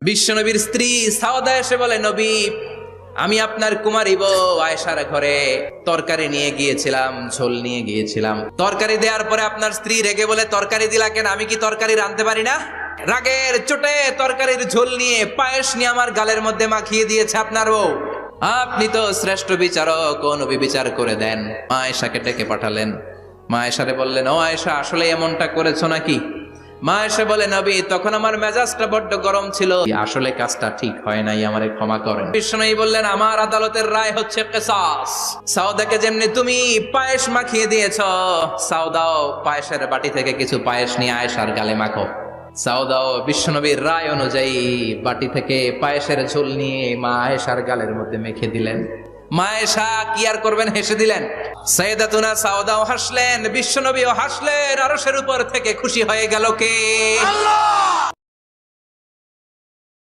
বিশ্বনবীর স্ত্রী সাওদা এসে বলে, নবী, আমি আপনার কুমারী বউ আয়েশার ঘরে তরকারি নিয়ে গিয়েছিলাম, ঝোল নিয়ে গিয়েছিলাম। তরকারি দেওয়ার পরে আপনার স্ত্রী রেগে বলে, তরকারি দিলা কেন? আমি কি তরকারি রাঁধতে পারি না? রাগের চোটে তরকারির ঝোল নিয়ে, পায়েস নিয়ে আমার গালের মধ্যে মাখিয়ে দিয়েছে আপনার বউ। আপনি তো শ্রেষ্ঠ বিচারক, ও নবী বিচার করে দেন। মা আয়েশাকে ডেকে পাঠালেন। মা আয়েশারে বললেন, ও আয়েশা, আসলে এমনটা করেছো নাকি? মা এসে বলে, নবী, তখন আমার মেজাজটা বড্ড গরম ছিল, আসলে কাজটা ঠিক হয় নাই, আমারে ক্ষমা করেন। বিশ্বনবী বললেন, আমার আদালতের রায় হচ্ছে কিসাস। সাউদাকে যেমনি তুমি পায়েস মাখিয়ে দিয়েছ, সাউদাও পায়েসের বাটি থেকে কিছু পায়েস নিয়ে আয়েশার গালে মাখো। সাউদাও বিশ্বনবীর রায় অনুযায়ী বাটি থেকে পায়েসের ঝোল নিয়ে মা আয়েশার গালের মধ্যে মেখে দিলেন। মা আয়েশা কি আর করবেন, হেসে দিলেন। সাইয়েদাতুনা সাউদাও হাসলেন, বিশ্বনবীও হাসলেন। আরশের উপর থেকে খুশি হয়ে গেল কে? আল্লাহ।